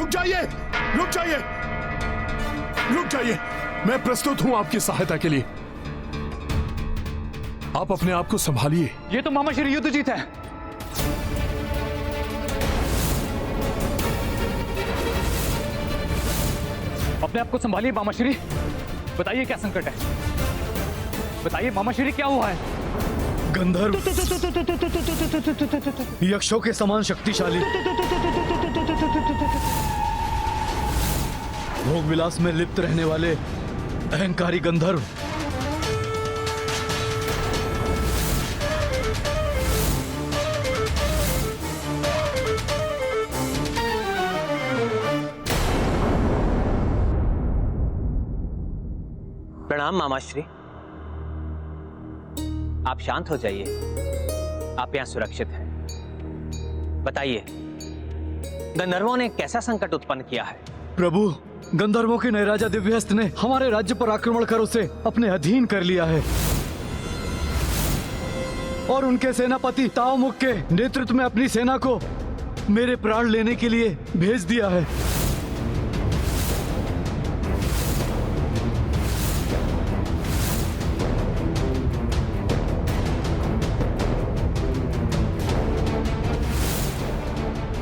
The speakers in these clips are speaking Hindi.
रुक जाइए, रुक जाइए, रुक जाइए। मैं प्रस्तुत हूं आपकी सहायता के लिए। आप अपने आप को संभालिए। ये तो मामा श्री युद्धजीत है। अपने आप को संभालिए मामा श्री। बताइए क्या संकट है, बताइए मामा श्री क्या हुआ है। गंधर्व यक्षों के समान शक्तिशाली, भोग विलास में लिप्त रहने वाले अहंकारी गंधर्व, प्रणाम मामाश्री। आप शांत हो जाइए, आप यहां सुरक्षित हैं। बताइए गंधर्वों ने कैसा संकट उत्पन्न किया है? प्रभु, गंधर्वों के नयराजा दिव्यहस्त ने हमारे राज्य पर आक्रमण कर उसे अपने अधीन कर लिया है और उनके सेनापति ताओमुख के नेतृत्व में अपनी सेना को मेरे प्राण लेने के लिए भेज दिया है।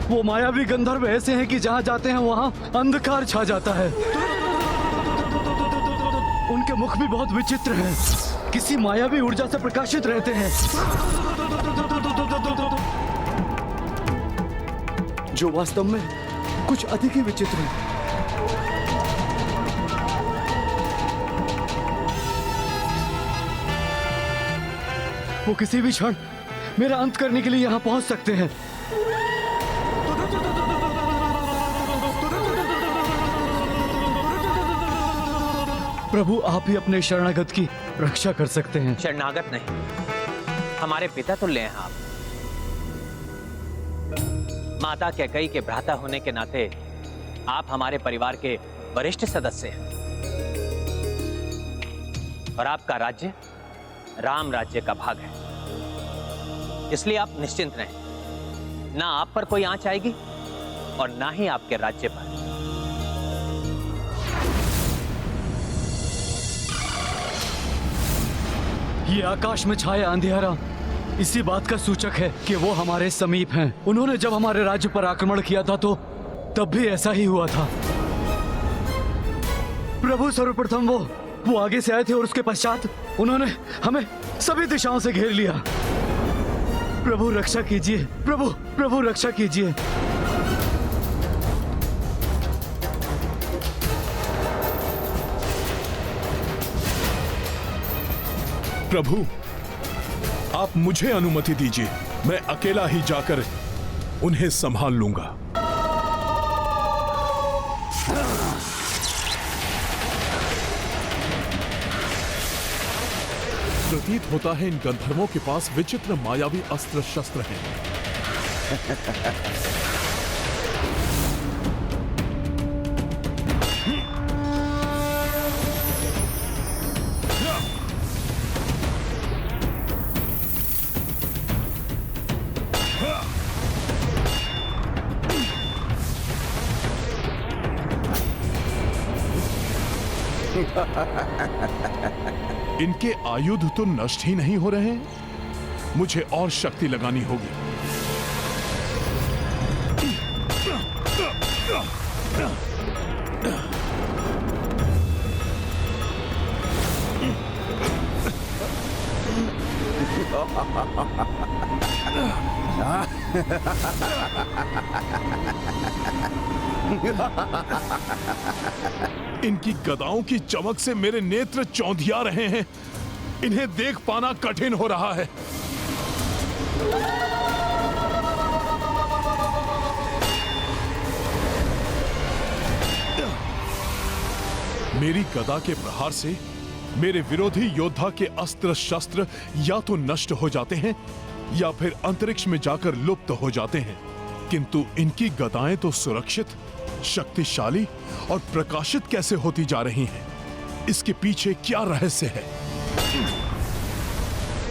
वो मायावी गंधर्व ऐसे हैं कि जहां जाते हैं वहां अंधकार छा जाता है। उनके मुख भी बहुत विचित्र हैं, किसी मायावी ऊर्जा से प्रकाशित रहते हैं जो वास्तव में कुछ अधिक ही विचित्र है। वो किसी भी क्षण मेरा अंत करने के लिए यहां पहुंच सकते हैं। प्रभु, आप ही अपने शरणागत की रक्षा कर सकते हैं। शरणागत नहीं, हमारे पिता तुल्य हैं आप। माता कैकेयी के भ्राता होने के नाते आप हमारे परिवार के वरिष्ठ सदस्य हैं और आपका राज्य राम राज्य का भाग है, इसलिए आप निश्चिंत रहें। ना आप पर कोई आंच आएगी और ना ही आपके राज्य पर। ये आकाश में छाया अंधेरा इसी बात का सूचक है कि वो हमारे समीप हैं। उन्होंने जब हमारे राज्य पर आक्रमण किया था तो तब भी ऐसा ही हुआ था। प्रभु, सर्वप्रथम वो आगे से आए थे और उसके पश्चात उन्होंने हमें सभी दिशाओं से घेर लिया। प्रभु रक्षा कीजिए, प्रभु रक्षा कीजिए। प्रभु, आप मुझे अनुमति दीजिए, मैं अकेला ही जाकर उन्हें संभाल लूंगा। प्रतीत होता है इन गंधर्वों के पास विचित्र मायावी अस्त्र शस्त्र हैं। इनके आयुध तो नष्ट ही नहीं हो रहे हैं, मुझे और शक्ति लगानी होगी। इनकी गदाओं की चमक से मेरे नेत्र चौंधिया रहे हैं, इन्हें देख पाना कठिन हो रहा है। मेरी गदा के प्रहार से मेरे विरोधी योद्धा के अस्त्र शस्त्र या तो नष्ट हो जाते हैं या फिर अंतरिक्ष में जाकर लुप्त हो जाते हैं, किंतु इनकी गदाएं तो सुरक्षित, शक्तिशाली और प्रकाशित कैसे होती जा रही हैं? इसके पीछे क्या रहस्य है?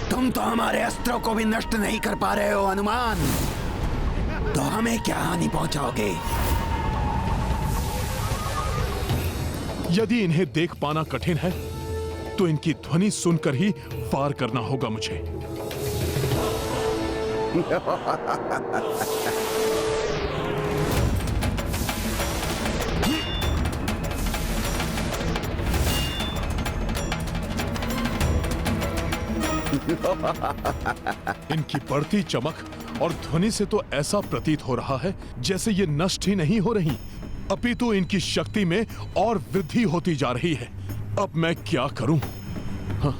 तुम तो हमारे अस्त्रों को भी नष्ट नहीं कर पा रहे हो हनुमान, तो हमें क्या हानि पहुंचाओगे? यदि इन्हें देख पाना कठिन है तो इनकी ध्वनि सुनकर ही वार करना होगा मुझे। इनकी बढ़ती चमक और ध्वनि से तो ऐसा प्रतीत हो रहा है जैसे ये नष्ट ही नहीं हो रही, अपितु इनकी शक्ति में और वृद्धि होती जा रही है। अब मैं क्या करूं? हाँ।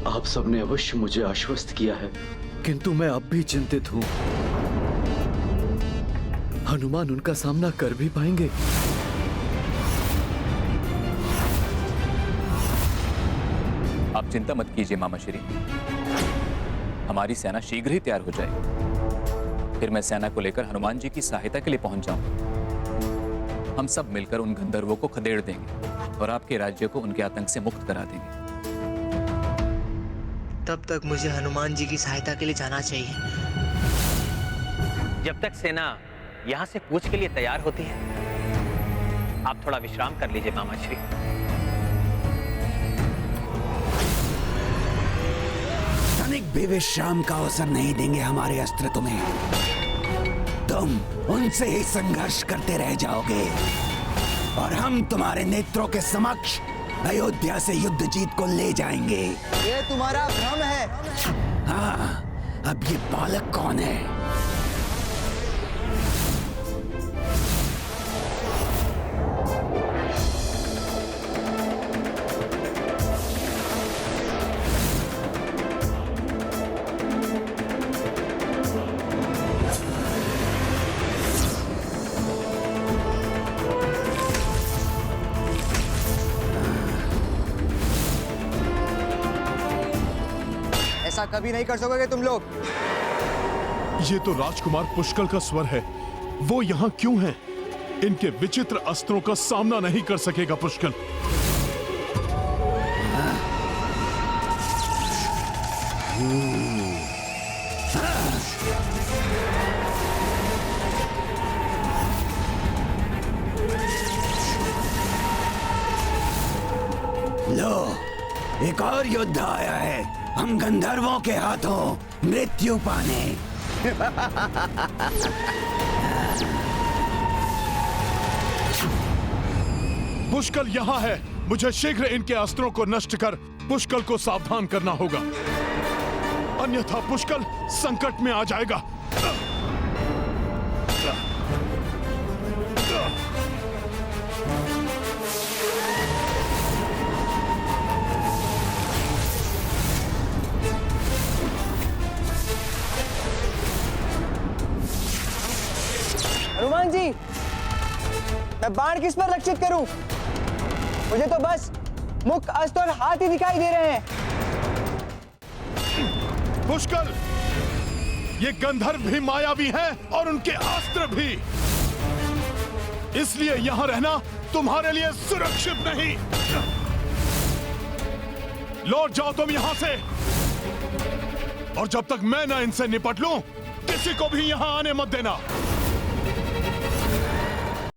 आप सबने अवश्य मुझे आश्वस्त किया है, किंतु मैं अब भी चिंतित हूं। हनुमान उनका सामना कर भी पाएंगे? आप चिंता मत कीजिए मामाश्री, हमारी सेना शीघ्र ही तैयार हो जाएगी। फिर मैं सेना को लेकर हनुमान जी की सहायता के लिए पहुंच जाऊंगा। हम सब मिलकर उन गंधर्वों को खदेड़ देंगे और आपके राज्य को उनके आतंक से मुक्त करा देंगे। तब तक मुझे हनुमान जी की सहायता के लिए जाना चाहिए। जब तक सेना यहां से कूच के लिए तैयार होती है, आप थोड़ा विश्राम कर लीजिए मामाश्री। तनिक भी विश्राम का अवसर नहीं देंगे हमारे अस्त्र तुम्हें। तुम उनसे ही संघर्ष करते रह जाओगे और हम तुम्हारे नेत्रों के समक्ष अयोध्या से युद्ध जीत को ले जाएंगे। ये तुम्हारा भ्रम है। हाँ, अब ये बालक कौन है? ऐसा कभी नहीं कर सकोगे तुम लोग। ये तो राजकुमार पुष्कल का स्वर है। वो यहाँ क्यों हैं? इनके विचित्र अस्त्रों का सामना नहीं कर सकेगा पुष्कल। लो, एक और योद्धा आया है हम गंधर्वों के हाथों मृत्यु पाने। पुष्कल यहाँ है। मुझे शीघ्र इनके अस्त्रों को नष्ट कर पुष्कल को सावधान करना होगा, अन्यथा पुष्कल संकट में आ जाएगा। हनुमान जी, मैं बाण किस पर लक्षित करूं? मुझे तो बस मुख, अस्त्र और हाथ ही दिखाई दे रहे हैं। पुष्कल, ये गंधर्व भी मायावी हैं और उनके अस्त्र भी, इसलिए यहां रहना तुम्हारे लिए सुरक्षित नहीं। लौट जाओ तुम यहां से, और जब तक मैं ना इनसे निपट लूं, किसी को भी यहां आने मत देना।